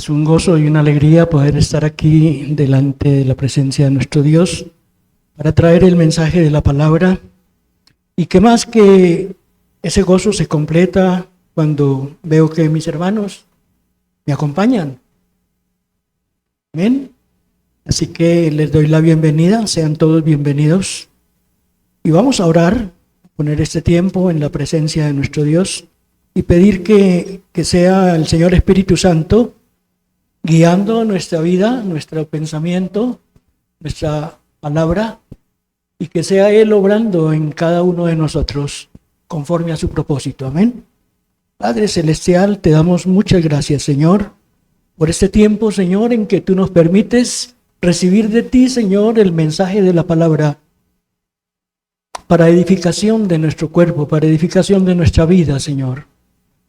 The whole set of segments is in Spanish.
Es un gozo y una alegría poder estar aquí delante de la presencia de nuestro Dios para traer el mensaje de la palabra, y que más que ese gozo se completa cuando veo que mis hermanos me acompañan. Amén. Así que les doy la bienvenida, sean todos bienvenidos y vamos a orar, poner este tiempo en la presencia de nuestro Dios y pedir que sea el Señor Espíritu Santo guiando nuestra vida, nuestro pensamiento, nuestra palabra, y que sea Él obrando en cada uno de nosotros conforme a su propósito. Amén. Padre Celestial, te damos muchas gracias, Señor, por este tiempo, Señor, en que tú nos permites recibir de ti, Señor, el mensaje de la palabra para edificación de nuestro cuerpo, para edificación de nuestra vida, Señor.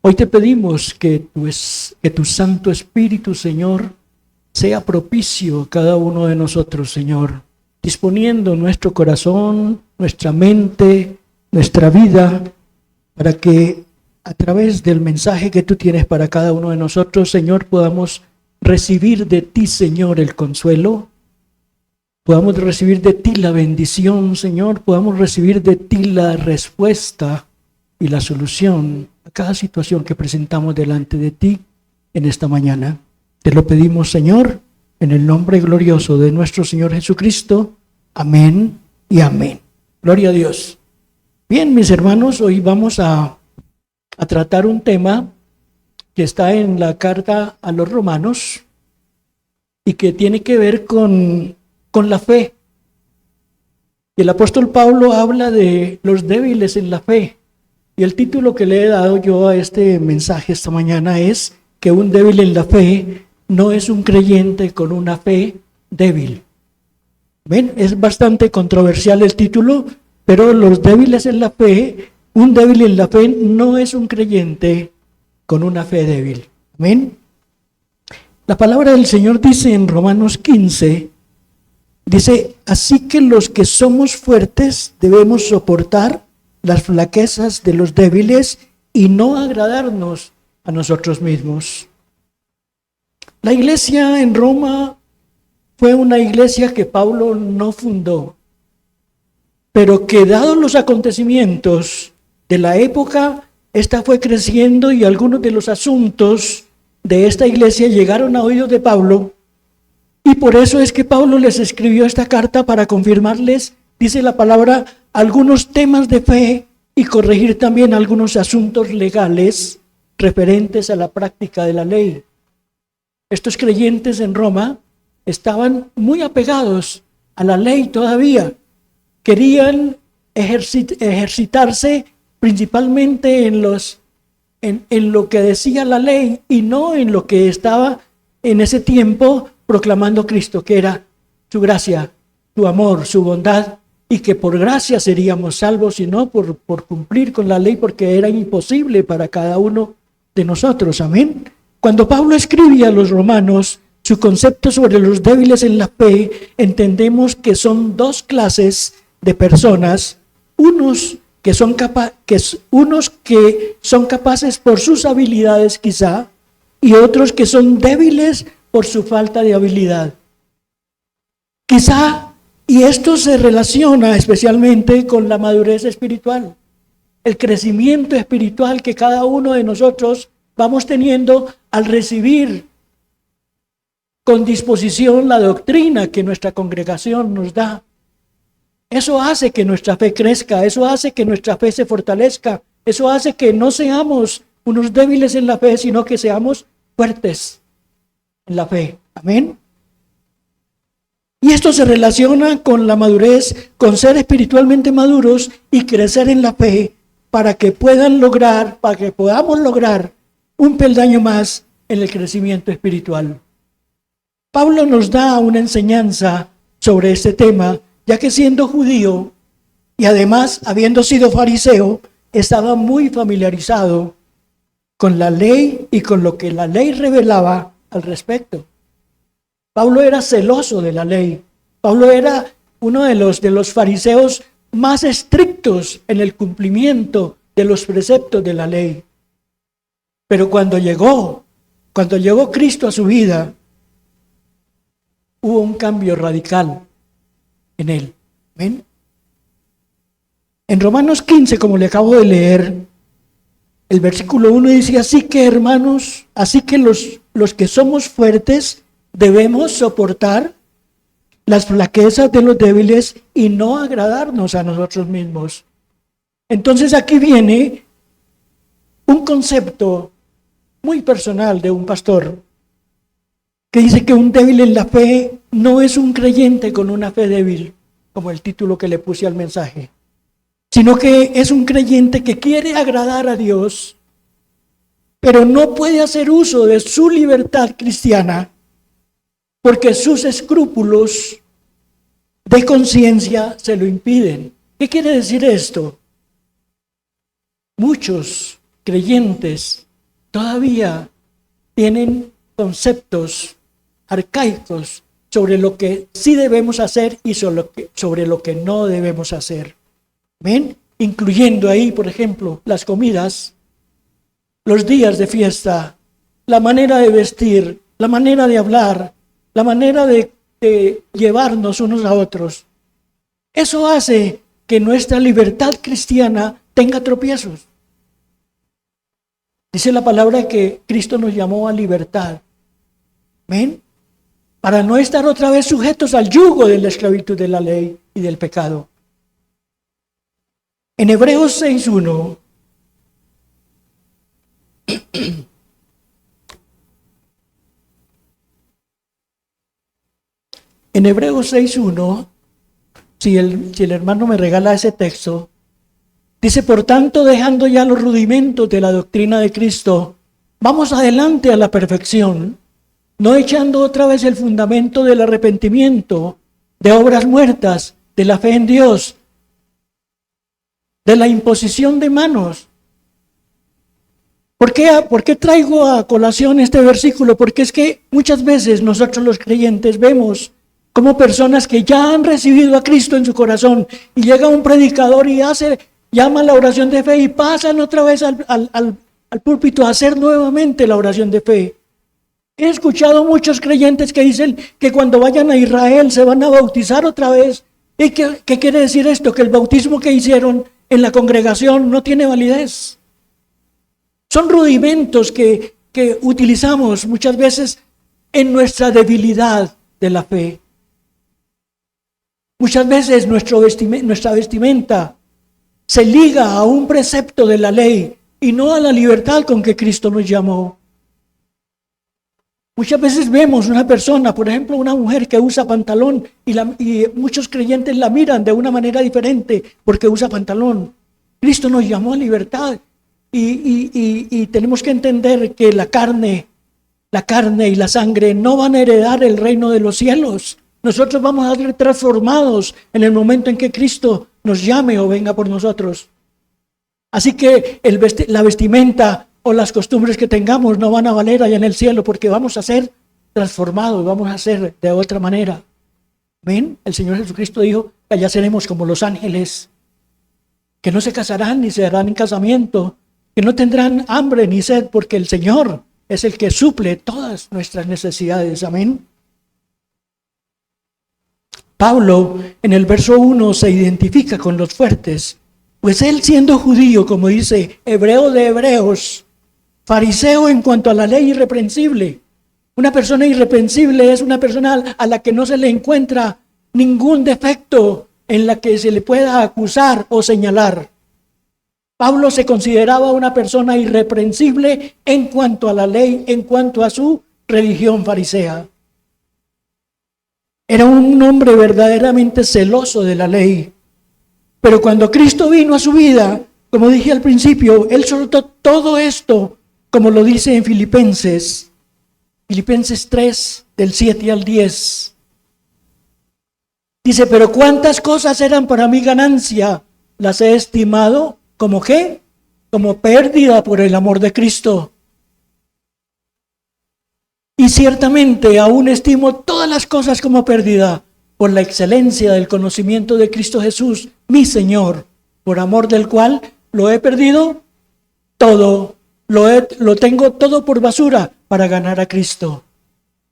Hoy te pedimos que tu Santo Espíritu, Señor, sea propicio a cada uno de nosotros, Señor, disponiendo nuestro corazón, nuestra mente, nuestra vida, para que a través del mensaje que tú tienes para cada uno de nosotros, Señor, podamos recibir de ti, Señor, el consuelo, podamos recibir de ti la bendición, Señor, podamos recibir de ti la respuesta y la solución a cada situación que presentamos delante de ti en esta mañana. Te lo pedimos, Señor, en el nombre glorioso de nuestro Señor Jesucristo. Amén y amén. Gloria a Dios. Bien, mis hermanos, hoy vamos a tratar un tema que está en la carta a los Romanos y que tiene que ver con la fe. El apóstol Pablo habla de los débiles en la fe. Y el título que le he dado yo a este mensaje esta mañana es que un débil en la fe no es un creyente con una fe débil. ¿Ven? Es bastante controversial el título, pero los débiles en la fe, un débil en la fe no es un creyente con una fe débil. ¿Amén? La palabra del Señor dice en Romanos 15, dice, así que los que somos fuertes debemos soportar las flaquezas de los débiles y no agradarnos a nosotros mismos. La iglesia en Roma fue una iglesia que Pablo no fundó, pero que dados los acontecimientos de la época, esta fue creciendo y algunos de los asuntos de esta iglesia llegaron a oídos de Pablo, y por eso es que Pablo les escribió esta carta para confirmarles, dice la palabra, algunos temas de fe y corregir también algunos asuntos legales referentes a la práctica de la ley. Estos creyentes en Roma estaban muy apegados a la ley todavía. Querían ejercitarse principalmente en lo que decía la ley y no en lo que estaba en ese tiempo proclamando Cristo, que era su gracia, su amor, su bondad, y que por gracia seríamos salvos y no por cumplir con la ley, porque era imposible para cada uno de nosotros. Amén. Cuando Pablo escribe a los romanos su concepto sobre los débiles en la fe, entendemos que son dos clases de personas, unos que son capaces por sus habilidades quizá, y otros que son débiles por su falta de habilidad. Quizá, y esto se relaciona especialmente con la madurez espiritual, el crecimiento espiritual que cada uno de nosotros vamos teniendo al recibir con disposición la doctrina que nuestra congregación nos da. Eso hace que nuestra fe crezca, eso hace que nuestra fe se fortalezca, eso hace que no seamos unos débiles en la fe, sino que seamos fuertes en la fe. Amén. Y esto se relaciona con la madurez, con ser espiritualmente maduros y crecer en la fe para que podamos lograr un peldaño más en el crecimiento espiritual. Pablo nos da una enseñanza sobre este tema, ya que siendo judío y además habiendo sido fariseo, estaba muy familiarizado con la ley y con lo que la ley revelaba al respecto. Pablo era celoso de la ley. Pablo era uno de los fariseos más estrictos en el cumplimiento de los preceptos de la ley. Pero cuando Cuando llegó Cristo a su vida, hubo un cambio radical en él. ¿Ven? En Romanos 15, como le acabo de leer, el versículo 1 dice: así que, hermanos, así que los que somos fuertes debemos soportar las flaquezas de los débiles y no agradarnos a nosotros mismos. Entonces aquí viene un concepto muy personal de un pastor que dice que un débil en la fe no es un creyente con una fe débil, como el título que le puse al mensaje, sino que es un creyente que quiere agradar a Dios, pero no puede hacer uso de su libertad cristiana porque sus escrúpulos de conciencia se lo impiden. ¿Qué quiere decir esto? Muchos creyentes todavía tienen conceptos arcaicos sobre lo que sí debemos hacer y sobre lo que no debemos hacer. ¿Ven? Incluyendo ahí, por ejemplo, las comidas, los días de fiesta, la manera de vestir, la manera de hablar, la manera de llevarnos unos a otros. Eso hace que nuestra libertad cristiana tenga tropiezos. Dice la palabra que Cristo nos llamó a libertad. ¿Ven? Para no estar otra vez sujetos al yugo de la esclavitud de la ley y del pecado. En Hebreos 6:1 en Hebreos 6:1, si el hermano me regala ese texto, dice: por tanto, dejando ya los rudimentos de la doctrina de Cristo, vamos adelante a la perfección, no echando otra vez el fundamento del arrepentimiento, de obras muertas, de la fe en Dios, de la imposición de manos. ¿Por qué traigo a colación este versículo? Porque es que muchas veces nosotros los creyentes vemos como personas que ya han recibido a Cristo en su corazón y llega un predicador y llama la oración de fe y pasan otra vez al púlpito a hacer nuevamente la oración de fe. He escuchado muchos creyentes que dicen que cuando vayan a Israel se van a bautizar otra vez. ¿Y qué quiere decir esto? Que el bautismo que hicieron en la congregación no tiene validez. Son rudimentos que utilizamos muchas veces en nuestra debilidad de la fe. Muchas veces nuestra vestimenta se liga a un precepto de la ley y no a la libertad con que Cristo nos llamó. Muchas veces vemos una persona, por ejemplo, una mujer que usa pantalón y muchos creyentes la miran de una manera diferente porque usa pantalón. Cristo nos llamó a libertad y tenemos que entender que la carne y la sangre no van a heredar el reino de los cielos. Nosotros vamos a ser transformados en el momento en que Cristo nos llame o venga por nosotros. Así que la vestimenta o las costumbres que tengamos no van a valer allá en el cielo, porque vamos a ser transformados, vamos a ser de otra manera. ¿Ven? El Señor Jesucristo dijo que allá seremos como los ángeles, que no se casarán ni se darán en casamiento, que no tendrán hambre ni sed, porque el Señor es el que suple todas nuestras necesidades. Amén. Pablo en el verso 1 se identifica con los fuertes, pues él, siendo judío, como dice, hebreo de hebreos, fariseo en cuanto a la ley, irreprensible. Una persona irreprensible es una persona a la que no se le encuentra ningún defecto en la que se le pueda acusar o señalar. Pablo se consideraba una persona irreprensible en cuanto a la ley, en cuanto a su religión farisea. Era un hombre verdaderamente celoso de la ley. Pero cuando Cristo vino a su vida, como dije al principio, él soltó todo esto, como lo dice en Filipenses 3, del 7 al 10. Dice: pero cuántas cosas eran para mí ganancia, las he estimado, ¿como qué? Como pérdida por el amor de Cristo. Y ciertamente aún estimo todas las cosas como pérdida por la excelencia del conocimiento de Cristo Jesús, mi Señor, por amor del cual lo he perdido todo, lo tengo todo por basura, para ganar a Cristo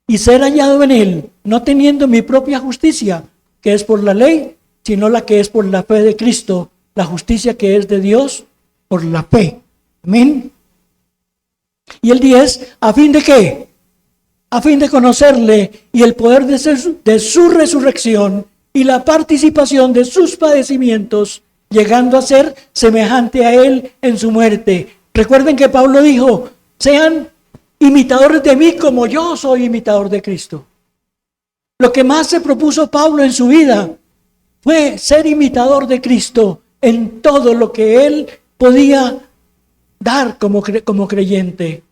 y ser hallado en Él, no teniendo mi propia justicia, que es por la ley, sino la que es por la fe de Cristo, la justicia que es de Dios por la fe. Amén. Y el 10, ¿a fin de qué? A fin de conocerle y el poder de su resurrección y la participación de sus padecimientos, llegando a ser semejante a Él en su muerte. Recuerden que Pablo dijo, sean imitadores de mí como yo soy imitador de Cristo. Lo que más se propuso Pablo en su vida fue ser imitador de Cristo en todo lo que él podía dar como creyente.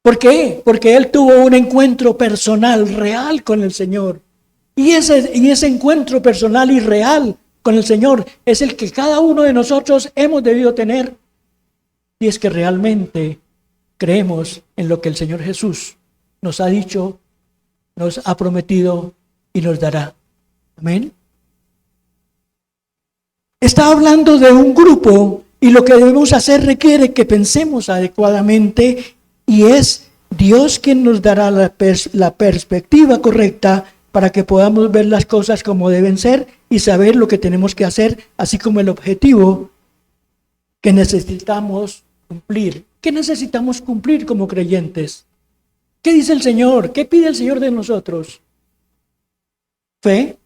¿Por qué? Porque él tuvo un encuentro personal, real con el Señor. Y ese encuentro personal y real con el Señor es el que cada uno de nosotros hemos debido tener. Y es que realmente creemos en lo que el Señor Jesús nos ha dicho, nos ha prometido y nos dará. Amén. Está hablando de un grupo y lo que debemos hacer requiere que pensemos adecuadamente y es Dios quien nos dará la perspectiva correcta para que podamos ver las cosas como deben ser y saber lo que tenemos que hacer, así como el objetivo que necesitamos cumplir. ¿Qué necesitamos cumplir como creyentes? ¿Qué dice el Señor? ¿Qué pide el Señor de nosotros? Fe,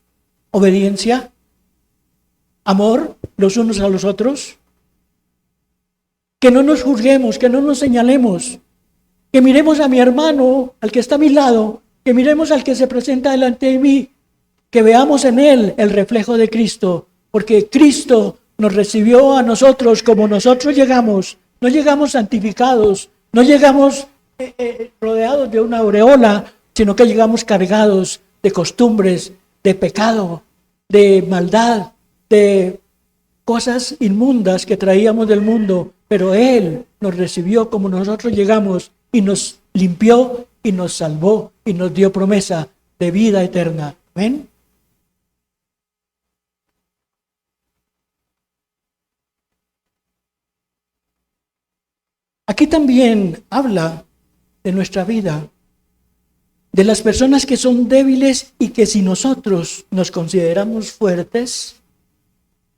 obediencia, amor los unos a los otros. Que no nos juzguemos, que no nos señalemos, que miremos a mi hermano, al que está a mi lado, que miremos al que se presenta delante de mí, que veamos en él el reflejo de Cristo, porque Cristo nos recibió a nosotros como nosotros llegamos. No llegamos santificados, no llegamos rodeados de una aureola, sino que llegamos cargados de costumbres, de pecado, de maldad, de cosas inmundas que traíamos del mundo, pero Él nos recibió como nosotros llegamos y nos limpió y nos salvó y nos dio promesa de vida eterna. ¿Ven? Aquí también habla de nuestra vida, de las personas que son débiles y que si nosotros nos consideramos fuertes,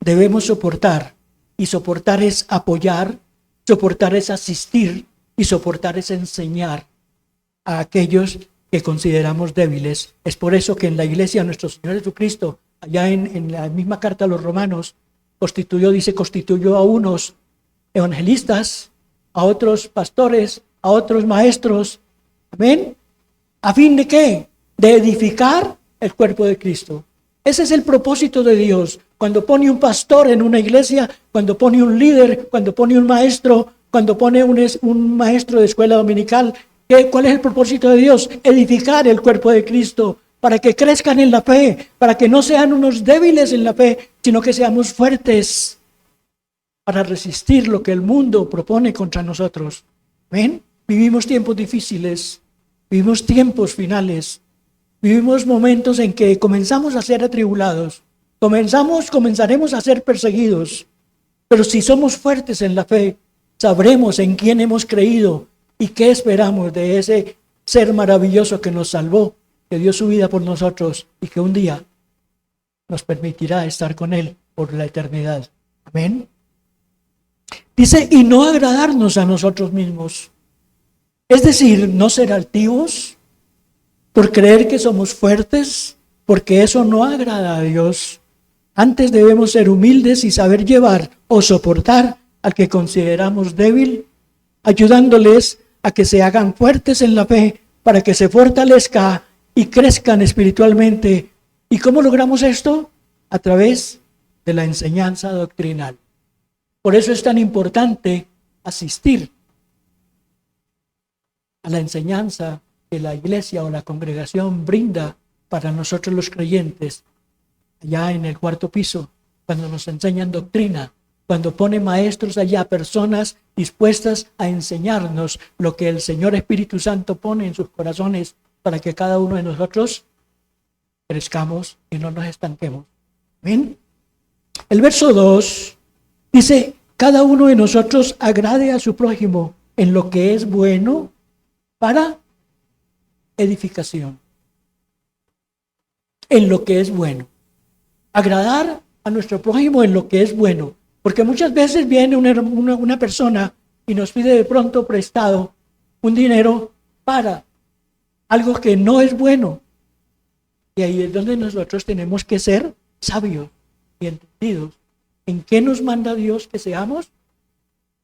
debemos soportar. Y soportar es apoyar, soportar es asistir y soportar es enseñar a aquellos que consideramos débiles. Es por eso que en la iglesia nuestro Señor Jesucristo, allá en la misma carta a los Romanos, constituyó a unos evangelistas, a otros pastores, a otros maestros. Amén. ¿A fin de qué? De edificar el cuerpo de Cristo. Ese es el propósito de Dios. Cuando pone un pastor en una iglesia, cuando pone un líder, cuando pone un maestro, cuando pone un maestro de escuela dominical, ¿cuál es el propósito de Dios? Edificar el cuerpo de Cristo para que crezcan en la fe, para que no sean unos débiles en la fe, sino que seamos fuertes para resistir lo que el mundo propone contra nosotros. ¿Ven? Vivimos tiempos difíciles, vivimos tiempos finales, vivimos momentos en que comenzamos a ser atribulados, comenzaremos a ser perseguidos, pero si somos fuertes en la fe, sabremos en quién hemos creído y qué esperamos de ese ser maravilloso que nos salvó, que dio su vida por nosotros y que un día nos permitirá estar con Él por la eternidad. Amén. Dice, y no agradarnos a nosotros mismos. Es decir, no ser altivos por creer que somos fuertes, porque eso no agrada a Dios. Antes debemos ser humildes y saber llevar o soportar al que consideramos débil, ayudándoles a que se hagan fuertes en la fe para que se fortalezca y crezcan espiritualmente. ¿Y cómo logramos esto? A través de la enseñanza doctrinal. Por eso es tan importante asistir a la enseñanza que la iglesia o la congregación brinda para nosotros los creyentes, allá en el cuarto piso, cuando nos enseñan doctrina, cuando pone maestros allá, personas dispuestas a enseñarnos lo que el Señor Espíritu Santo pone en sus corazones para que cada uno de nosotros crezcamos y no nos estanquemos. ¿Ven? El verso 2 dice, cada uno de nosotros agrade a su prójimo en lo que es bueno para edificación, en lo que es bueno. Agradar a nuestro prójimo en lo que es bueno. Porque muchas veces viene una persona y nos pide de pronto prestado un dinero para algo que no es bueno. Y ahí es donde nosotros tenemos que ser sabios y entendidos. ¿En qué nos manda Dios que seamos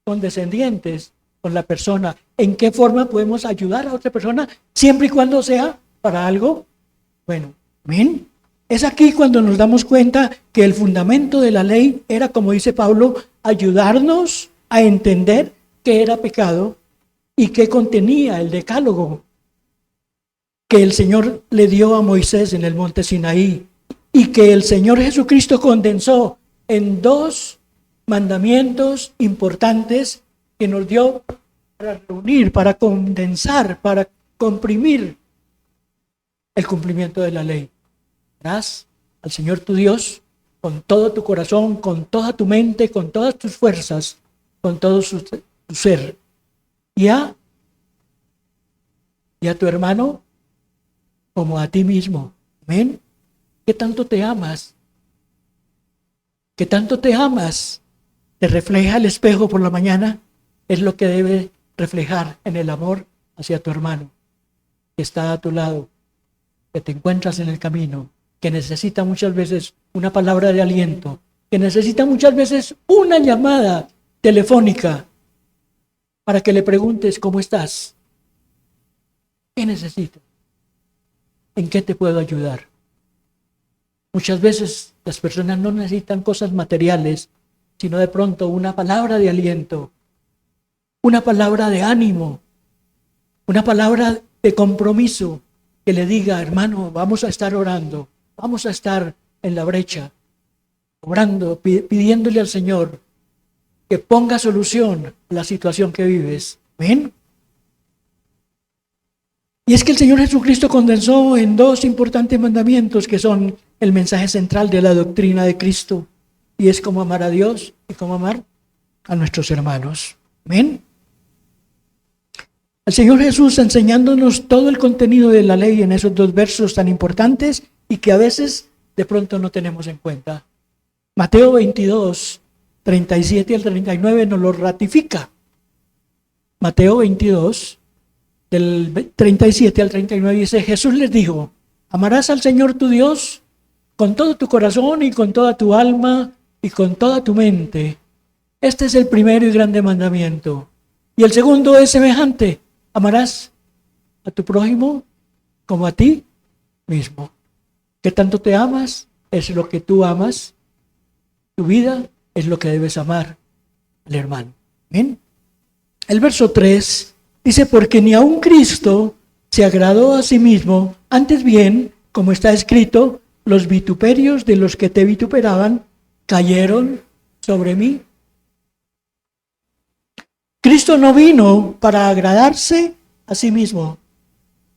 condescendientes con la persona? ¿En qué forma podemos ayudar a otra persona siempre y cuando sea para algo bueno? Amén. Es aquí cuando nos damos cuenta que el fundamento de la ley era, como dice Pablo, ayudarnos a entender qué era pecado y qué contenía el decálogo que el Señor le dio a Moisés en el monte Sinaí y que el Señor Jesucristo condensó en 2 mandamientos importantes que nos dio para reunir, para condensar, para comprimir el cumplimiento de la ley. Amarás al Señor tu Dios con todo tu corazón, con toda tu mente, con todas tus fuerzas, con todo tu ser. Y a tu hermano como a ti mismo. Amén. ¿Qué tanto te amas? ¿Qué tanto te amas? ¿Te refleja el espejo por la mañana? Es lo que debe reflejar en el amor hacia tu hermano que está a tu lado, que te encuentras en el camino, que necesita muchas veces una palabra de aliento, que necesita muchas veces una llamada telefónica para que le preguntes cómo estás. ¿Qué necesitas? ¿En qué te puedo ayudar? Muchas veces las personas no necesitan cosas materiales, sino de pronto una palabra de aliento, una palabra de ánimo, una palabra de compromiso que le diga, hermano, vamos a estar orando, vamos a estar en la brecha, orando, pidiéndole al Señor que ponga solución a la situación que vives. ¿Ven? Y es que el Señor Jesucristo condensó en 2 importantes mandamientos que son el mensaje central de la doctrina de Cristo. Y es cómo amar a Dios y cómo amar a nuestros hermanos. ¿Ven? El Señor Jesús enseñándonos todo el contenido de la ley en esos 2 versos tan importantes y que a veces de pronto no tenemos en cuenta. Mateo 22, 37 al 39 nos lo ratifica. Mateo 22, del 37 al 39 dice, Jesús les dijo, amarás al Señor tu Dios con todo tu corazón y con toda tu alma y con toda tu mente. Este es el primero y grande mandamiento. Y el segundo es semejante, amarás a tu prójimo como a ti mismo. ¿Qué tanto te amas? Es lo que tú amas. Tu vida es lo que debes amar al hermano. ¿Bien? El verso 3 dice, porque ni aun Cristo se agradó a sí mismo, antes bien, como está escrito, los vituperios de los que te vituperaban cayeron sobre mí. Cristo no vino para agradarse a sí mismo,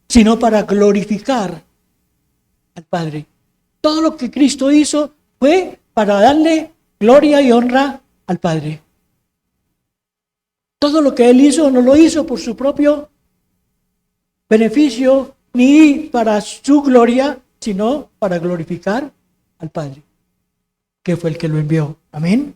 sino para glorificar al Padre. Todo lo que Cristo hizo fue para darle gloria y honra al Padre. Todo lo que Él hizo no lo hizo por su propio beneficio ni para su gloria, sino para glorificar al Padre, que fue el que lo envió. Amén.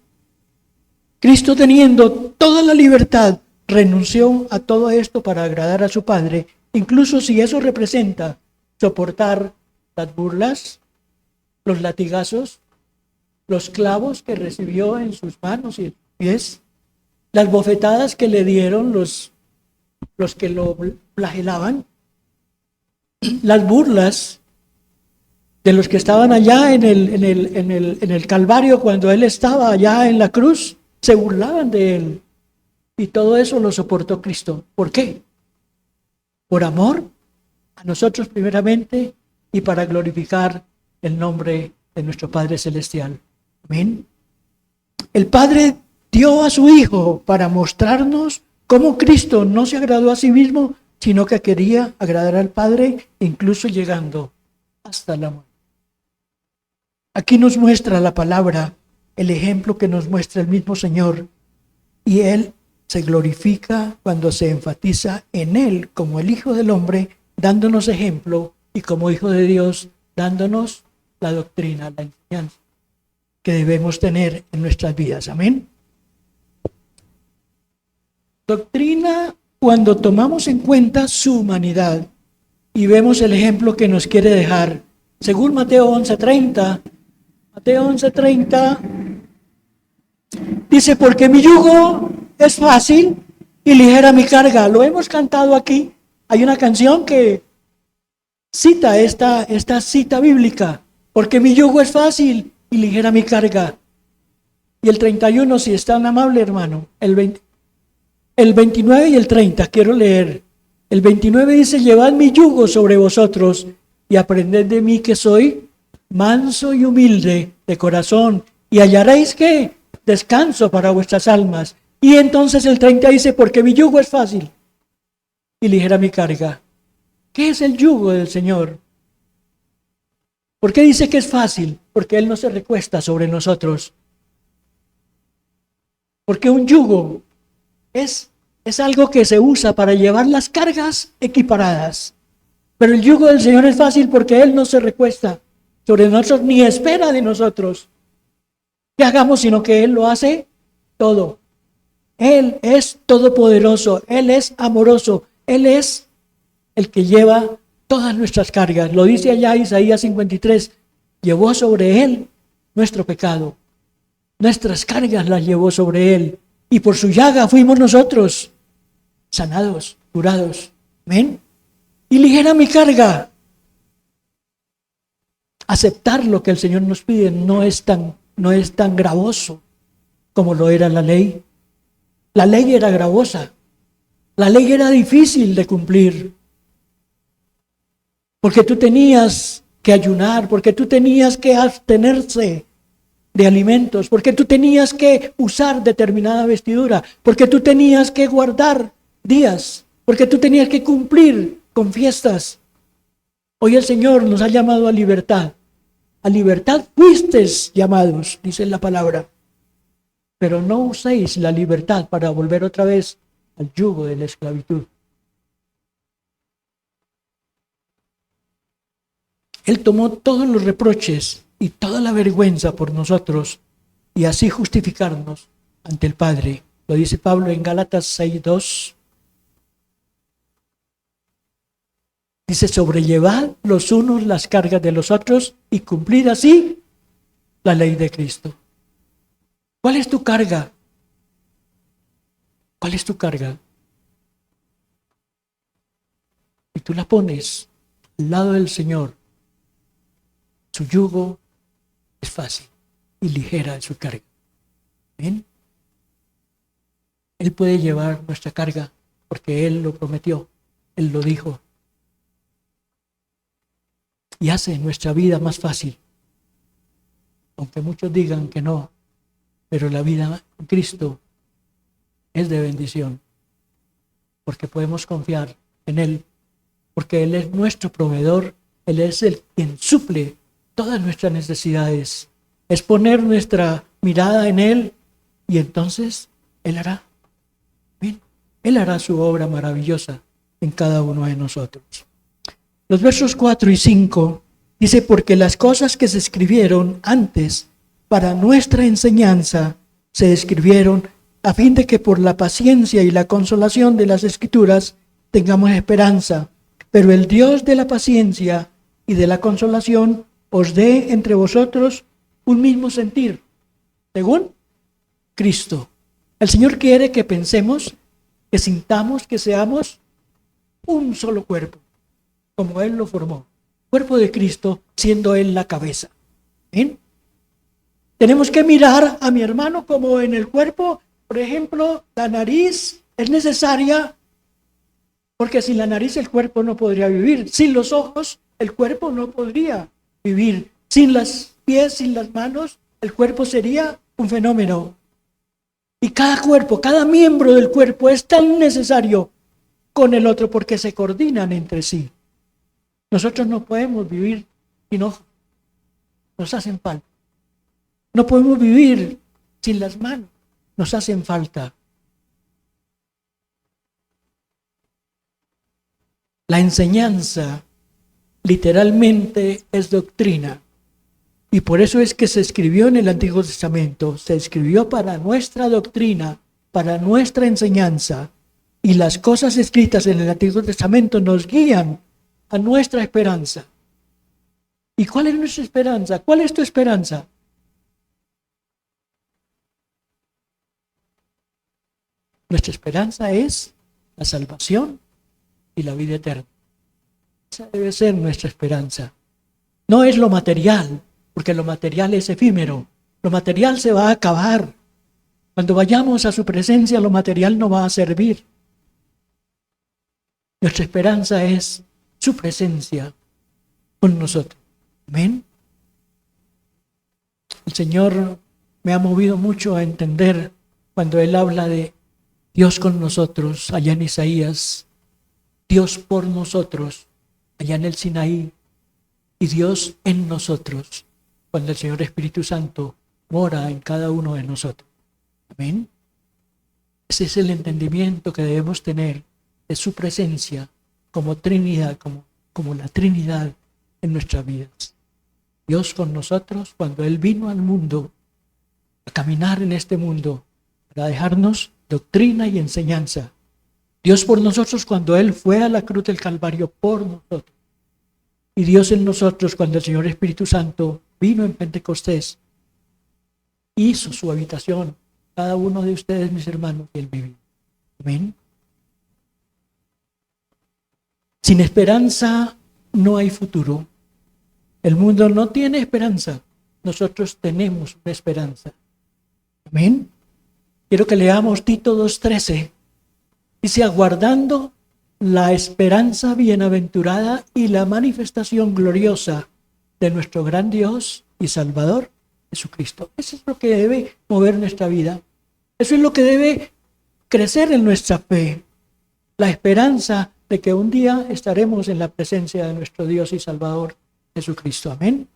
Cristo, teniendo toda la libertad, renunció a todo esto para agradar a su Padre, incluso si eso representa soportar las burlas, los latigazos, los clavos que recibió en sus manos y pies, las bofetadas que le dieron los que lo flagelaban, las burlas de los que estaban allá en el Calvario cuando Él estaba allá en la cruz, se burlaban de Él. Y todo eso lo soportó Cristo. ¿Por qué? Por amor a nosotros primeramente y para glorificar el nombre de nuestro Padre Celestial. Amén. El Padre dio a su Hijo para mostrarnos cómo Cristo no se agradó a sí mismo, sino que quería agradar al Padre, incluso llegando hasta la muerte. Aquí nos muestra la palabra, el ejemplo que nos muestra el mismo Señor. Y Él se glorifica cuando se enfatiza en Él como el Hijo del Hombre, dándonos ejemplo, y como Hijo de Dios, dándonos la doctrina, la enseñanza que debemos tener en nuestras vidas. Amén. Doctrina cuando tomamos en cuenta su humanidad y vemos el ejemplo que nos quiere dejar. Según Mateo 11:30, Mateo 11:30 dice, porque mi yugo es fácil y ligera mi carga. Lo hemos cantado aquí. Hay una canción que cita esta cita bíblica, porque mi yugo es fácil y ligera mi carga. Y el 31, si es tan amable, hermano, el 29 y el 30, quiero leer. El 29 dice, llevad mi yugo sobre vosotros y aprended de mí que soy manso y humilde de corazón, y hallaréis que descanso para vuestras almas. Y entonces el 30 dice, porque mi yugo es fácil y ligera mi carga. ¿Qué es el yugo del Señor? ¿Por qué dice que es fácil? Porque Él no se recuesta sobre nosotros. Porque un yugo es algo que se usa para llevar las cargas equiparadas. Pero el yugo del Señor es fácil porque Él no se recuesta sobre nosotros ni espera de nosotros que hagamos, sino que Él lo hace todo. Él es todopoderoso, Él es amoroso, Él es el que lleva todas nuestras cargas. Lo dice allá Isaías 53, llevó sobre Él nuestro pecado. Nuestras cargas las llevó sobre Él. Y por su llaga fuimos nosotros sanados, curados. ¿Amén? Y ligera mi carga. Aceptar lo que el Señor nos pide no es tan gravoso como lo era la ley. La ley era gravosa. La ley era difícil de cumplir. Porque tú tenías que ayunar, porque tú tenías que abstenerse de alimentos, porque tú tenías que usar determinada vestidura, porque tú tenías que guardar días, porque tú tenías que cumplir con fiestas. Hoy el Señor nos ha llamado a libertad. A libertad fuisteis llamados, dice la palabra. Pero no uséis la libertad para volver otra vez al yugo de la esclavitud. Él tomó todos los reproches y toda la vergüenza por nosotros y así justificarnos ante el Padre. Lo dice Pablo en Gálatas 6:2. Dice, sobrellevad los unos las cargas de los otros y cumplid así la ley de Cristo. ¿Cuál es tu carga? ¿Cuál es tu carga? Y tú la pones al lado del Señor. Su yugo es fácil y ligera su carga. ¿Ven? Él puede llevar nuestra carga porque Él lo prometió, Él lo dijo. Y hace nuestra vida más fácil. Aunque muchos digan que no, pero la vida con Cristo es de bendición. Porque podemos confiar en Él, porque Él es nuestro proveedor, Él es el quien suple todas nuestras necesidades. Es poner nuestra mirada en Él y entonces Él hará. Bien, Él hará su obra maravillosa en cada uno de nosotros. Los versos 4 y 5 dice, porque las cosas que se escribieron antes para nuestra enseñanza se escribieron a fin de que por la paciencia y la consolación de las Escrituras tengamos esperanza. Pero el Dios de la paciencia y de la consolación os dé entre vosotros un mismo sentir, según Cristo. El Señor quiere que pensemos, que sintamos, que seamos un solo cuerpo, como Él lo formó. Cuerpo de Cristo, siendo Él la cabeza. ¿Bien? Tenemos que mirar a mi hermano como en el cuerpo. Por ejemplo, la nariz es necesaria, porque sin la nariz el cuerpo no podría vivir. Sin los ojos, el cuerpo no podría vivir. Sin los pies, sin las manos, el cuerpo sería un fenómeno. Y cada cuerpo, cada miembro del cuerpo es tan necesario con el otro porque se coordinan entre sí. Nosotros no podemos vivir sin ojos. Nos hacen falta. No podemos vivir sin las manos. Nos hacen falta. La enseñanza literalmente es doctrina. Y por eso es que se escribió en el Antiguo Testamento, se escribió para nuestra doctrina, para nuestra enseñanza. Y las cosas escritas en el Antiguo Testamento nos guían a nuestra esperanza. ¿Y cuál es nuestra esperanza? ¿Cuál es tu esperanza? Nuestra esperanza es la salvación y la vida eterna. Esa debe ser nuestra esperanza. No es lo material, porque lo material es efímero. Lo material se va a acabar. Cuando vayamos a su presencia, lo material no va a servir. Nuestra esperanza es su presencia con nosotros. Amén. El Señor me ha movido mucho a entender cuando Él habla de Dios con nosotros, allá en Isaías, Dios por nosotros, allá en el Sinaí, y Dios en nosotros, cuando el Señor Espíritu Santo mora en cada uno de nosotros. Amén. Ese es el entendimiento que debemos tener de su presencia como Trinidad, como la Trinidad en nuestras vidas. Dios con nosotros cuando Él vino al mundo, a caminar en este mundo, para dejarnos doctrina y enseñanza. Dios por nosotros cuando Él fue a la cruz del Calvario por nosotros. Y Dios en nosotros cuando el Señor Espíritu Santo vino en Pentecostés, hizo su habitación, cada uno de ustedes, mis hermanos, y Él vivió. Amén. Sin esperanza no hay futuro. El mundo no tiene esperanza. Nosotros tenemos una esperanza. Amén. Quiero que leamos Tito 2:13. Dice, aguardando la esperanza bienaventurada y la manifestación gloriosa de nuestro gran Dios y Salvador, Jesucristo. Eso es lo que debe mover nuestra vida. Eso es lo que debe crecer en nuestra fe. La esperanza de que un día estaremos en la presencia de nuestro Dios y Salvador, Jesucristo. Amén.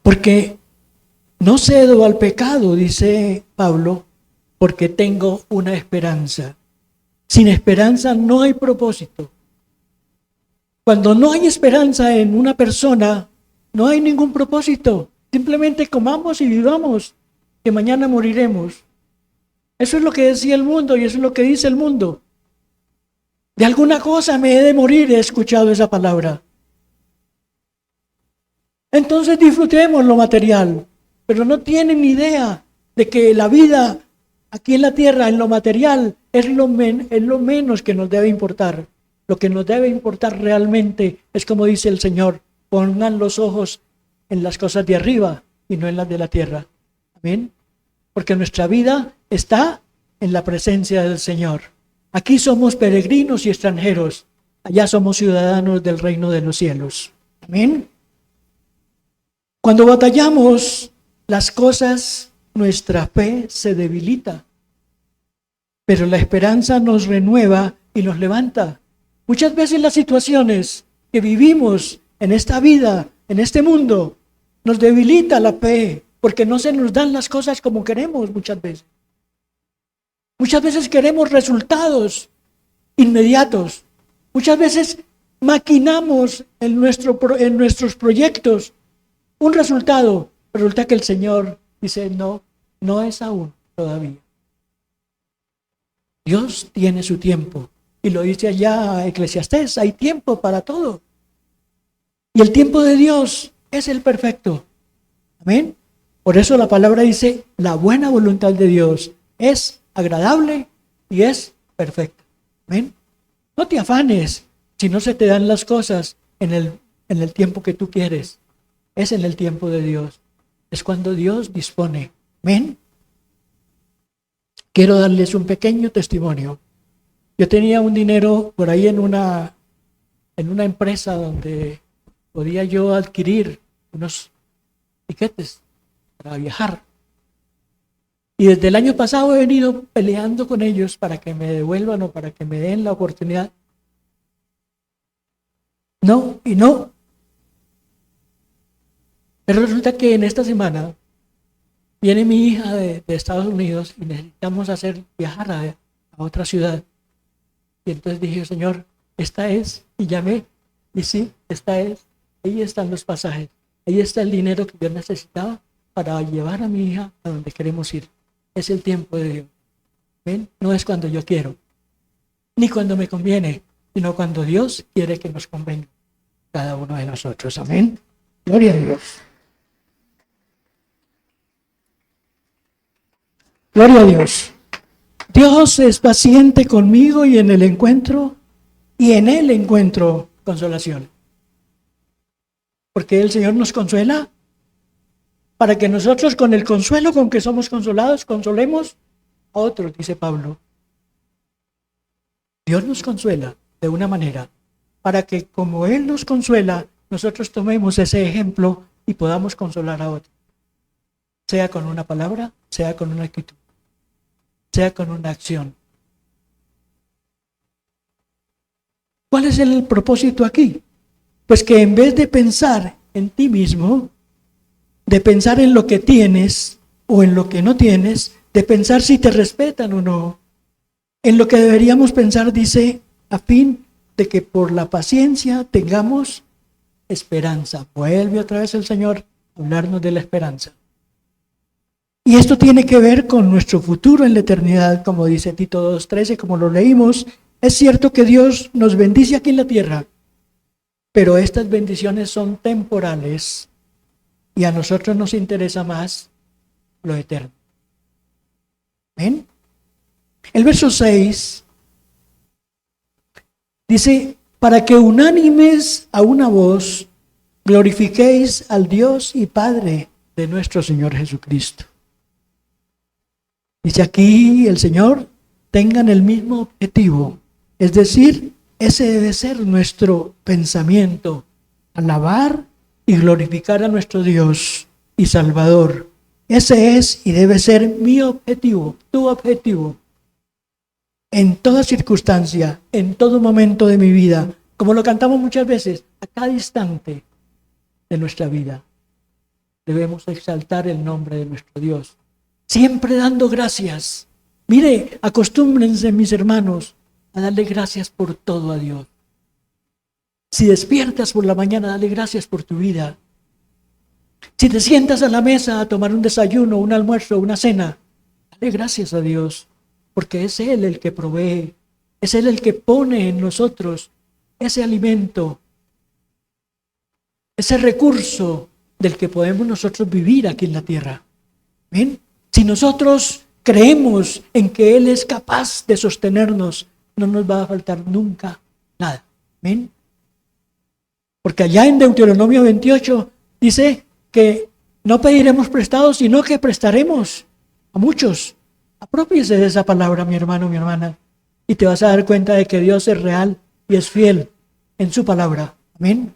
Porque no cedo al pecado, dice Pablo, porque tengo una esperanza. Sin esperanza no hay propósito. Cuando no hay esperanza en una persona, no hay ningún propósito. Simplemente comamos y vivamos, que mañana moriremos. Eso es lo que decía el mundo y eso es lo que dice el mundo. De alguna cosa me he de morir, he escuchado esa palabra. Entonces disfrutemos lo material, pero no tienen idea de que la vida aquí en la tierra, en lo material, es lo menos que nos debe importar. Lo que nos debe importar realmente es como dice el Señor, pongan los ojos en las cosas de arriba y no en las de la tierra. Amén. Porque nuestra vida está en la presencia del Señor. Aquí somos peregrinos y extranjeros. Allá somos ciudadanos del reino de los cielos. Amén. Cuando batallamos las cosas, nuestra fe se debilita. Pero la esperanza nos renueva y nos levanta. Muchas veces las situaciones que vivimos en esta vida, en este mundo, nos debilita la fe, porque no se nos dan las cosas como queremos muchas veces. Muchas veces queremos resultados inmediatos. Muchas veces maquinamos en nuestros proyectos un resultado. Resulta que el Señor dice, no es aún todavía. Dios tiene su tiempo. Y lo dice allá Eclesiastés, hay tiempo para todo. Y el tiempo de Dios es el perfecto. Amén. Por eso la palabra dice, la buena voluntad de Dios es agradable y es perfecta. Amén. No te afanes si no se te dan las cosas en el tiempo que tú quieres. Es en el tiempo de Dios. Es cuando Dios dispone. Amén. Quiero darles un pequeño testimonio. Yo tenía un dinero por ahí en una empresa donde podía yo adquirir unos tiquetes para viajar. Y desde el año pasado he venido peleando con ellos para que me devuelvan o para que me den la oportunidad. No, y no. Pero resulta que en esta semana viene mi hija de Estados Unidos y necesitamos viajar a otra ciudad. Y entonces dije, Señor, esta es, y llamé, y sí, esta es, ahí están los pasajes, ahí está el dinero que yo necesitaba para llevar a mi hija a donde queremos ir. Es el tiempo de Dios. ¿Ven? No es cuando yo quiero, ni cuando me conviene, sino cuando Dios quiere que nos convenga cada uno de nosotros. Amén. Gloria a Dios. Gloria a Dios. Dios es paciente conmigo y en el encuentro, y en Él encuentro consolación. Porque el Señor nos consuela para que nosotros con el consuelo con que somos consolados, consolemos a otros, dice Pablo. Dios nos consuela de una manera para que como Él nos consuela, nosotros tomemos ese ejemplo y podamos consolar a otros. Sea con una palabra, sea con una actitud, sea con una acción. ¿Cuál es el propósito aquí? Pues que en vez de pensar en ti mismo, de pensar en lo que tienes o en lo que no tienes, de pensar si te respetan o no, en lo que deberíamos pensar, dice, a fin de que por la paciencia tengamos esperanza. Vuelve otra vez el Señor a hablarnos de la esperanza. Y esto tiene que ver con nuestro futuro en la eternidad, como dice Tito 2:13, como lo leímos. Es cierto que Dios nos bendice aquí en la tierra, pero estas bendiciones son temporales y a nosotros nos interesa más lo eterno. ¿Ven? El verso 6 dice, para que unánimes a una voz glorifiquéis al Dios y Padre de nuestro Señor Jesucristo. Dice aquí el Señor, tengan el mismo objetivo, es decir, ese debe ser nuestro pensamiento, alabar y glorificar a nuestro Dios y Salvador. Ese es y debe ser mi objetivo, tu objetivo. En toda circunstancia, en todo momento de mi vida, como lo cantamos muchas veces, a cada instante de nuestra vida, debemos exaltar el nombre de nuestro Dios, siempre dando gracias. Mire, acostúmbrense, mis hermanos, a darle gracias por todo a Dios. Si despiertas por la mañana, dale gracias por tu vida. Si te sientas a la mesa a tomar un desayuno, un almuerzo, una cena, dale gracias a Dios, porque es Él el que provee, es Él el que pone en nosotros ese alimento, ese recurso del que podemos nosotros vivir aquí en la tierra. ¿Ven? Si nosotros creemos en que Él es capaz de sostenernos, no nos va a faltar nunca nada. ¿Ven? Porque allá en Deuteronomio 28 dice que no pediremos prestado, sino que prestaremos a muchos. Aprópiese de esa palabra, mi hermano, mi hermana, y te vas a dar cuenta de que Dios es real y es fiel en su palabra. Amén.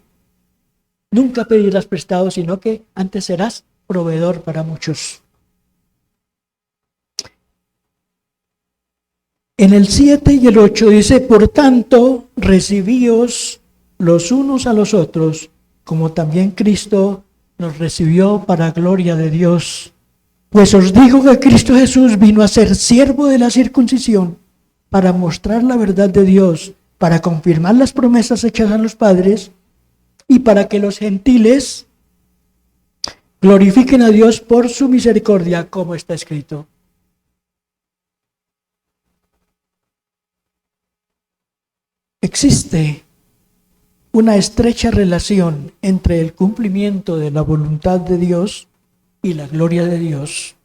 Nunca pedirás prestado, sino que antes serás proveedor para muchos. En el 7 y el 8 dice, por tanto, recibíos los unos a los otros, como también Cristo nos recibió para gloria de Dios. Pues os digo que Cristo Jesús vino a ser siervo de la circuncisión para mostrar la verdad de Dios, para confirmar las promesas hechas a los padres y para que los gentiles glorifiquen a Dios por su misericordia, como está escrito. Existe una estrecha relación entre el cumplimiento de la voluntad de Dios y la gloria de Dios.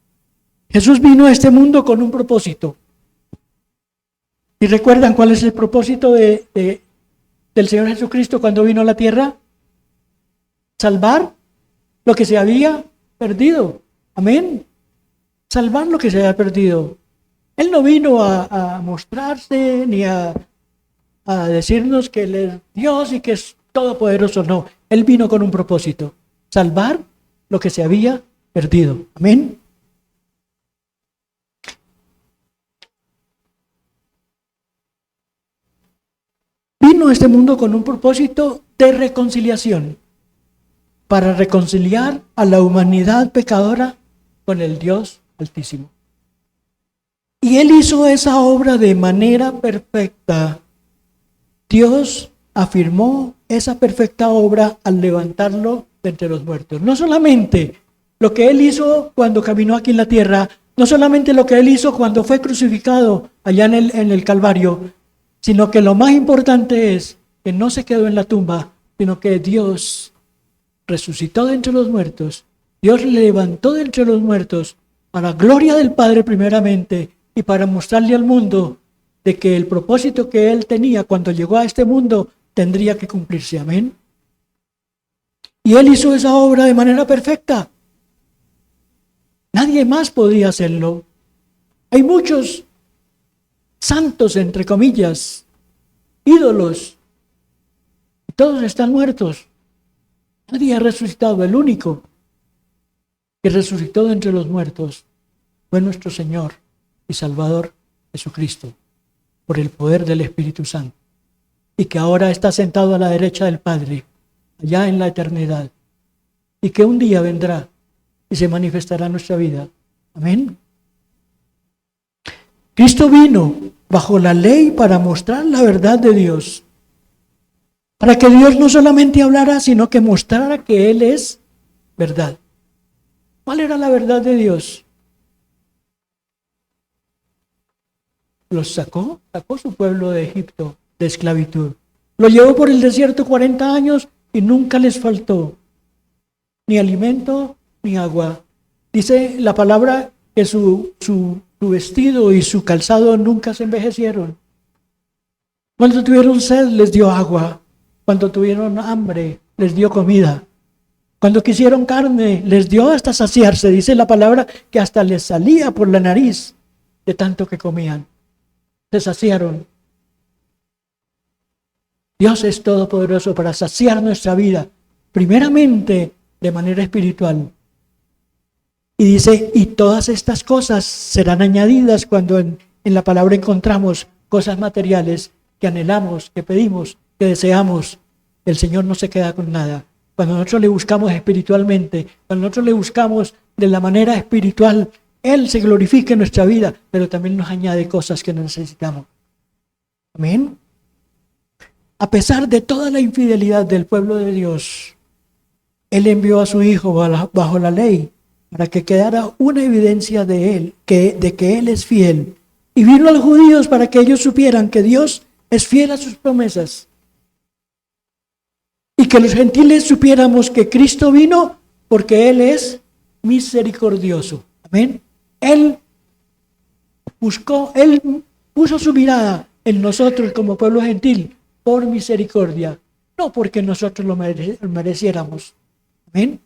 Jesús vino a este mundo con un propósito. ¿Y recuerdan cuál es el propósito del Señor Jesucristo cuando vino a la tierra? Salvar lo que se había perdido. Amén. Salvar lo que se había perdido. Él no vino a mostrarse ni a decirnos que Él es Dios y que es todopoderoso. No, Él vino con un propósito. Salvar lo que se había perdido. Amén. Vino a este mundo con un propósito de reconciliación, para reconciliar a la humanidad pecadora con el Dios Altísimo. Y Él hizo esa obra de manera perfecta, Dios afirmó esa perfecta obra al levantarlo de entre los muertos. No solamente lo que Él hizo cuando caminó aquí en la tierra, no solamente lo que Él hizo cuando fue crucificado allá en el Calvario, sino que lo más importante es que no se quedó en la tumba, sino que Dios resucitó de entre los muertos. Dios le levantó de entre los muertos para gloria del Padre primeramente y para mostrarle al mundo de que el propósito que Él tenía cuando llegó a este mundo tendría que cumplirse. Amén. Y Él hizo esa obra de manera perfecta. Nadie más podía hacerlo. Hay muchos santos, entre comillas, ídolos. Todos están muertos. Nadie ha resucitado. El único que resucitó de entre los muertos fue nuestro Señor y Salvador Jesucristo, por el poder del Espíritu Santo, y que ahora está sentado a la derecha del Padre, allá en la eternidad, y que un día vendrá y se manifestará en nuestra vida. Amén. Cristo vino bajo la ley para mostrar la verdad de Dios, para que Dios no solamente hablara, sino que mostrara que Él es verdad. ¿Cuál era la verdad de Dios? Los sacó su pueblo de Egipto, de esclavitud. Lo llevó por el desierto 40 años y nunca les faltó ni alimento ni agua. Dice la palabra que su vestido y su calzado nunca se envejecieron. Cuando tuvieron sed, les dio agua. Cuando tuvieron hambre, les dio comida. Cuando quisieron carne, les dio hasta saciarse. Dice la palabra que hasta les salía por la nariz de tanto que comían. Se saciaron. Dios es todopoderoso para saciar nuestra vida, primeramente de manera espiritual. Y dice, y todas estas cosas serán añadidas cuando en la palabra encontramos cosas materiales que anhelamos, que pedimos, que deseamos. El Señor no se queda con nada. Cuando nosotros le buscamos espiritualmente, cuando nosotros le buscamos de la manera espiritual, Él se glorifica en nuestra vida, pero también nos añade cosas que necesitamos. Amén. A pesar de toda la infidelidad del pueblo de Dios, Él envió a su Hijo bajo la ley para que quedara una evidencia de Él, de que Él es fiel. Y vino a los judíos para que ellos supieran que Dios es fiel a sus promesas. Y que los gentiles supiéramos que Cristo vino porque Él es misericordioso. Amén. Él puso su mirada en nosotros como pueblo gentil por misericordia, no porque nosotros lo mereciéramos. Amén.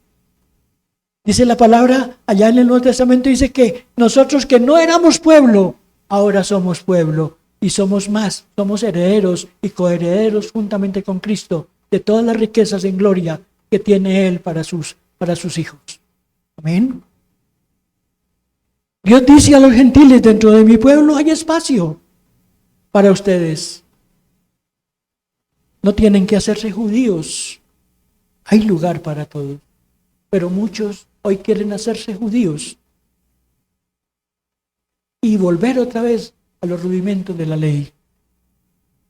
Dice la palabra allá en el Nuevo Testamento, dice que nosotros que no éramos pueblo, ahora somos pueblo y somos más, somos herederos y coherederos juntamente con Cristo de todas las riquezas en gloria que tiene Él para sus hijos. Amén. Dios dice a los gentiles, dentro de mi pueblo hay espacio para ustedes. No tienen que hacerse judíos. Hay lugar para todos. Pero muchos hoy quieren hacerse judíos y volver otra vez a los rudimentos de la ley.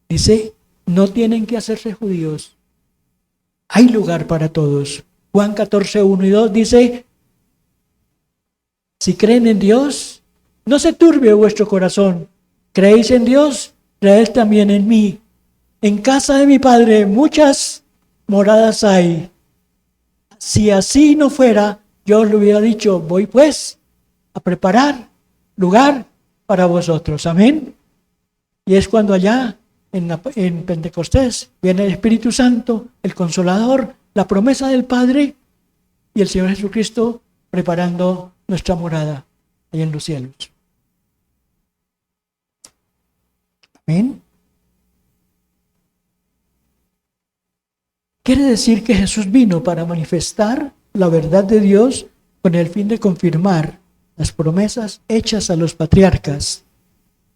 Dice, no tienen que hacerse judíos. Hay lugar para todos. Juan 14, 1 y 2 dice, si creen en Dios, no se turbe vuestro corazón. ¿Creéis en Dios? Creed también en mí. En casa de mi Padre muchas moradas hay. Si así no fuera, yo os lo hubiera dicho, voy pues a preparar lugar para vosotros. Amén. Y es cuando allá en Pentecostés viene el Espíritu Santo, el Consolador, la promesa del Padre y el Señor Jesucristo preparando nuestra morada allá en los cielos. Amén. Quiere decir que Jesús vino para manifestar la verdad de Dios con el fin de confirmar las promesas hechas a los patriarcas.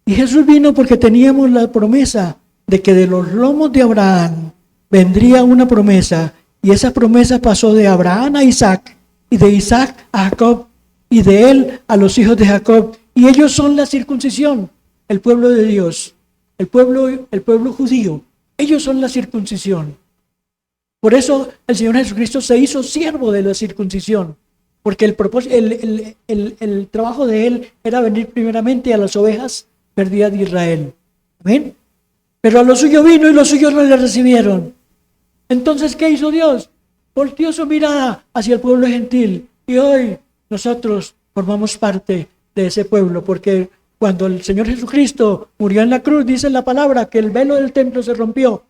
Y Jesús vino porque teníamos la promesa de que de los lomos de Abraham vendría una promesa, y esa promesa pasó de Abraham a Isaac, y de Isaac a Jacob, y de él a los hijos de Jacob, y ellos son la circuncisión, el pueblo de Dios, el pueblo judío, Ellos son la circuncisión. Por eso el Señor Jesucristo se hizo siervo de la circuncisión, porque el trabajo de Él era venir primeramente a las ovejas perdidas de Israel. ¿Amén? Pero a lo suyo vino y los suyos no le recibieron. Entonces, ¿qué hizo Dios? Volteó su mirada hacia el pueblo gentil, y hoy nosotros formamos parte de ese pueblo, porque cuando el Señor Jesucristo murió en la cruz, dice la palabra que el velo del templo se rompió,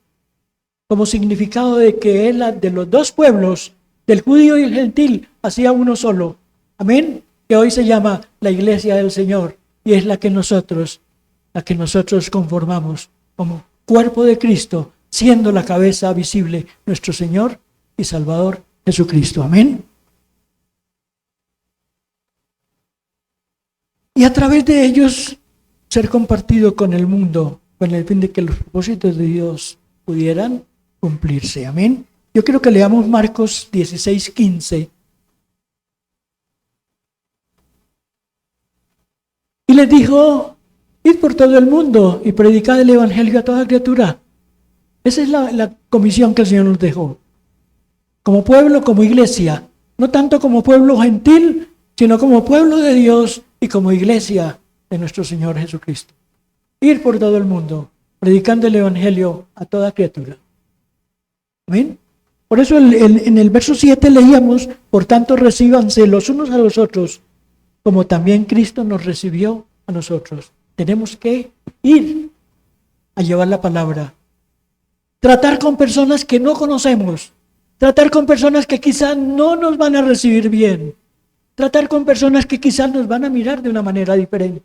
como significado de que Él de los dos pueblos, del judío y el gentil, hacía uno solo. Amén. Que hoy se llama la iglesia del Señor, y es la que nosotros conformamos como cuerpo de Cristo, siendo la cabeza visible nuestro Señor y Salvador Jesucristo. Amén. Y a través de ellos ser compartido con el mundo, con el fin de que los propósitos de Dios pudieran cumplirse. Amén. Yo quiero que leamos Marcos 16:15. Y les dijo: id por todo el mundo y predicad el evangelio a toda criatura. Esa es la comisión que el Señor nos dejó. Como pueblo, como iglesia. No tanto como pueblo gentil, sino como pueblo de Dios y como iglesia de nuestro Señor Jesucristo. Ir por todo el mundo, predicando el evangelio a toda criatura. ¿Amén? Por eso en el verso 7 leíamos: por tanto recíbanse los unos a los otros, como también Cristo nos recibió a nosotros. Tenemos que ir a llevar la palabra. Tratar con personas que no conocemos. Tratar con personas que quizás no nos van a recibir bien. Tratar con personas que quizás nos van a mirar de una manera diferente.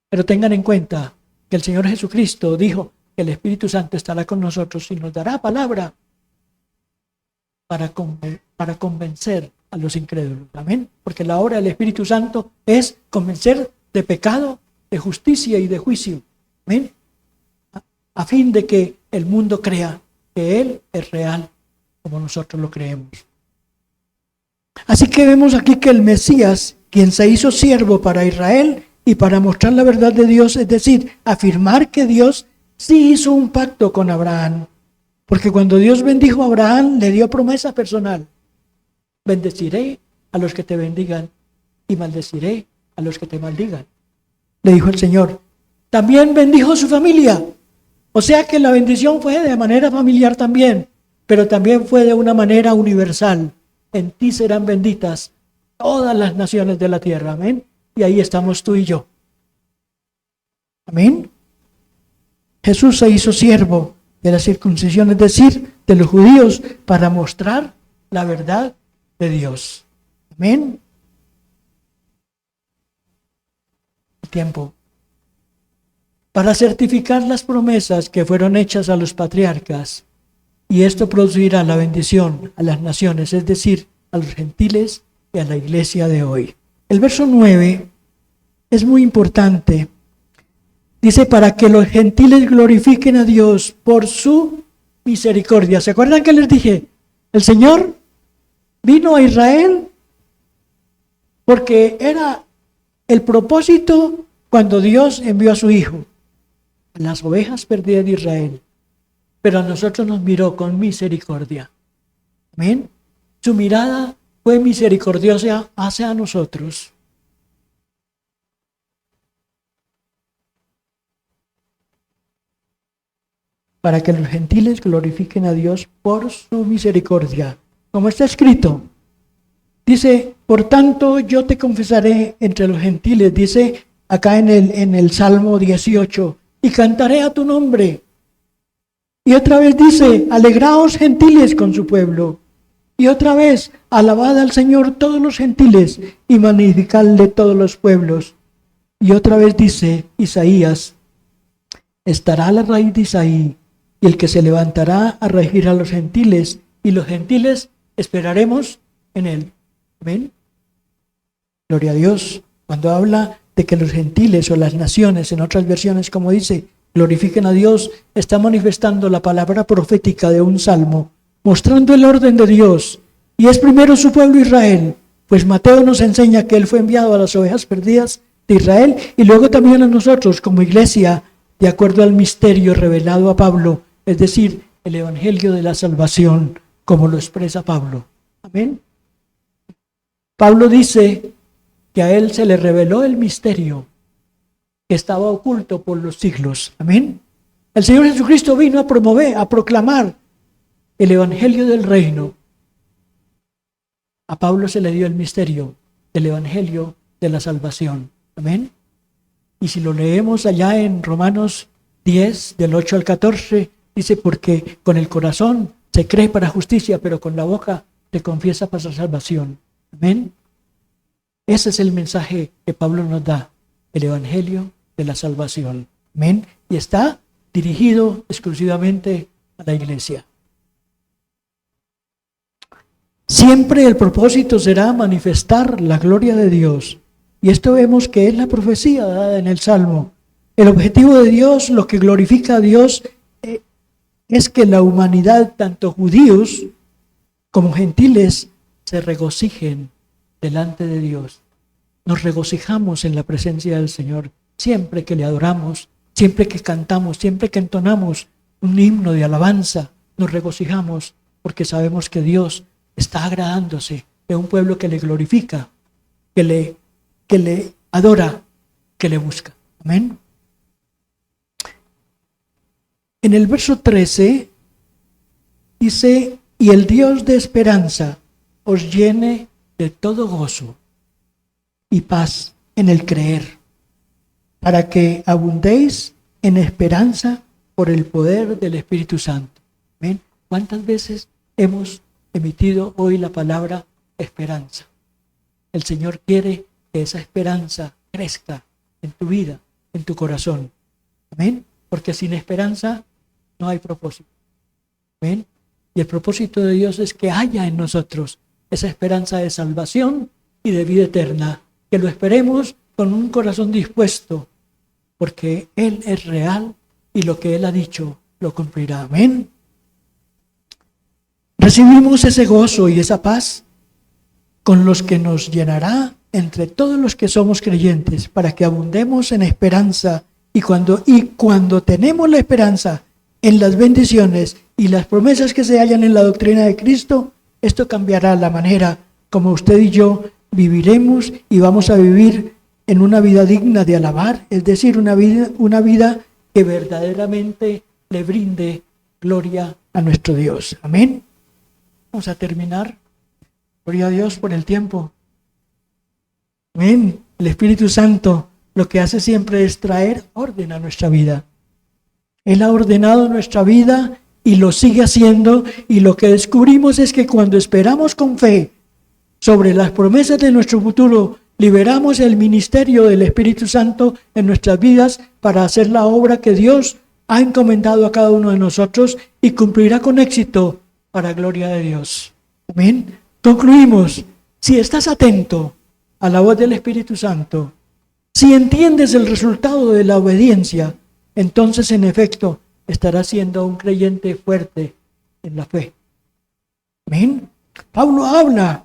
Pero tengan en cuenta que el Señor Jesucristo dijo que el Espíritu Santo estará con nosotros y nos dará palabra para convencer a los incrédulos. Amén. Porque la obra del Espíritu Santo es convencer de pecado, de justicia y de juicio. Amén. A fin de que el mundo crea que Él es real, como nosotros lo creemos. Así que vemos aquí que el Mesías, quien se hizo siervo para Israel y para mostrar la verdad de Dios, es decir, afirmar que Dios sí hizo un pacto con Abraham. Porque cuando Dios bendijo a Abraham, le dio promesa personal: bendeciré a los que te bendigan y maldeciré a los que te maldigan. Le dijo el Señor. También bendijo a su familia. O sea que la bendición fue de manera familiar también, pero también fue de una manera universal. En ti serán benditas todas las naciones de la tierra. Amén. Y ahí estamos tú y yo. Amén. Jesús se hizo siervo de la circuncisión, es decir, de los judíos, para mostrar la verdad de Dios. Amén. El tiempo. Para certificar las promesas que fueron hechas a los patriarcas, y esto producirá la bendición a las naciones, es decir, a los gentiles y a la iglesia de hoy. El verso 9 es muy importante. Dice: para que los gentiles glorifiquen a Dios por su misericordia. ¿Se acuerdan que les dije? El Señor vino a Israel porque era el propósito cuando Dios envió a su Hijo a las ovejas perdidas de Israel. Pero a nosotros nos miró con misericordia. Amén. Su mirada fue misericordiosa hacia nosotros. Para que los gentiles glorifiquen a Dios por su misericordia. Como está escrito, dice: por tanto yo te confesaré entre los gentiles, dice acá en el Salmo 18, y cantaré a tu nombre. Y otra vez dice: alegraos gentiles con su pueblo. Y otra vez: alabad al Señor todos los gentiles y magnificadle todos los pueblos. Y otra vez dice Isaías: estará la raíz de Isaí, y el que se levantará a regir a los gentiles, y los gentiles esperaremos en él. Amén. Gloria a Dios. Cuando habla de que los gentiles o las naciones, en otras versiones como dice, glorifiquen a Dios, está manifestando la palabra profética de un salmo, mostrando el orden de Dios. Y es primero su pueblo Israel, pues Mateo nos enseña que él fue enviado a las ovejas perdidas de Israel, y luego también a nosotros como iglesia, de acuerdo al misterio revelado a Pablo es decir, el Evangelio de la salvación, como lo expresa Pablo. Amén. Pablo dice que a él se le reveló el misterio que estaba oculto por los siglos. Amén. El Señor Jesucristo vino a promover, a proclamar el Evangelio del reino. A Pablo se le dio el misterio del Evangelio de la salvación. Amén. Y si lo leemos allá en Romanos 10, del 8 al 14, dice, porque con el corazón se cree para justicia, pero con la boca se confiesa para salvación. Amén. Ese es el mensaje que Pablo nos da, el Evangelio de la salvación. Amén. Y está dirigido exclusivamente a la iglesia. Siempre el propósito será manifestar la gloria de Dios. Y esto vemos que es la profecía dada en el Salmo. El objetivo de Dios, lo que glorifica a Dios, es que la humanidad, tanto judíos como gentiles, se regocijen delante de Dios. Nos regocijamos en la presencia del Señor siempre que le adoramos, siempre que cantamos, siempre que entonamos un himno de alabanza. Nos regocijamos porque sabemos que Dios está agradándose de un pueblo que le glorifica, que le adora, que le busca. Amén. En el verso 13 dice, y el Dios de esperanza os llene de todo gozo y paz en el creer, para que abundéis en esperanza por el poder del Espíritu Santo. ¿Ven? ¿Cuántas veces hemos emitido hoy la palabra esperanza? El Señor quiere que esa esperanza crezca en tu vida, en tu corazón. Amén. Porque sin esperanza no hay propósito. Amén. Y el propósito de Dios es que haya en nosotros esa esperanza de salvación y de vida eterna. Que lo esperemos con un corazón dispuesto, porque Él es real y lo que Él ha dicho lo cumplirá. Amén. Recibimos ese gozo y esa paz con los que nos llenará entre todos los que somos creyentes, para que abundemos en esperanza. Y cuando tenemos la esperanza en las bendiciones y las promesas que se hallan en la doctrina de Cristo, esto cambiará la manera como usted y yo viviremos, y vamos a vivir en una vida digna de alabar, es decir, una vida que verdaderamente le brinde gloria a nuestro Dios. Amén. Vamos a terminar. Gloria a Dios por el tiempo. Amén. El Espíritu Santo lo que hace siempre es traer orden a nuestra vida. Él ha ordenado nuestra vida y lo sigue haciendo, y lo que descubrimos es que cuando esperamos con fe sobre las promesas de nuestro futuro, liberamos el ministerio del Espíritu Santo en nuestras vidas para hacer la obra que Dios ha encomendado a cada uno de nosotros, y cumplirá con éxito para gloria de Dios. Amén. Concluimos. Si estás atento a la voz del Espíritu Santo, si entiendes el resultado de la obediencia, entonces en efecto estarás siendo un creyente fuerte en la fe. Amén. Pablo habla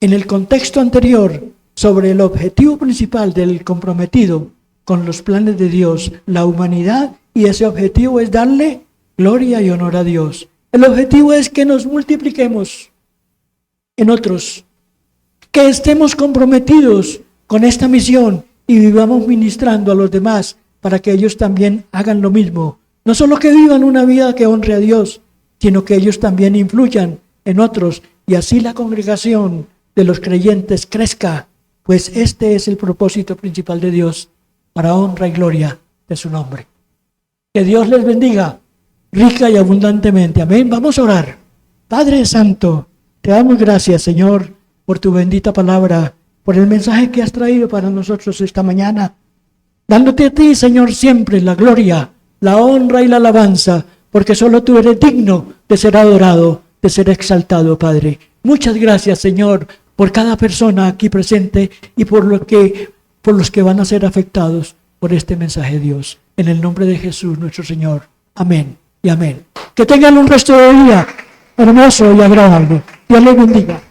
en el contexto anterior sobre el objetivo principal del comprometido con los planes de Dios, la humanidad, y ese objetivo es darle gloria y honor a Dios. El objetivo es que nos multipliquemos en otros, que estemos comprometidos con esta misión y vivamos ministrando a los demás para que ellos también hagan lo mismo. No solo que vivan una vida que honre a Dios, sino que ellos también influyan en otros, y así la congregación de los creyentes crezca, pues este es el propósito principal de Dios, para honra y gloria de su nombre. Que Dios les bendiga rica y abundantemente. Amén. Vamos a orar. Padre Santo, te damos gracias, Señor, por tu bendita palabra, por el mensaje que has traído para nosotros esta mañana, dándote a ti, Señor, siempre la gloria, la honra y la alabanza, porque solo tú eres digno de ser adorado, de ser exaltado, Padre. Muchas gracias, Señor, por cada persona aquí presente y por los que van a ser afectados por este mensaje, Dios. En el nombre de Jesús, nuestro Señor. Amén y amén. Que tengan un resto de día hermoso y agradable. Dios les bendiga.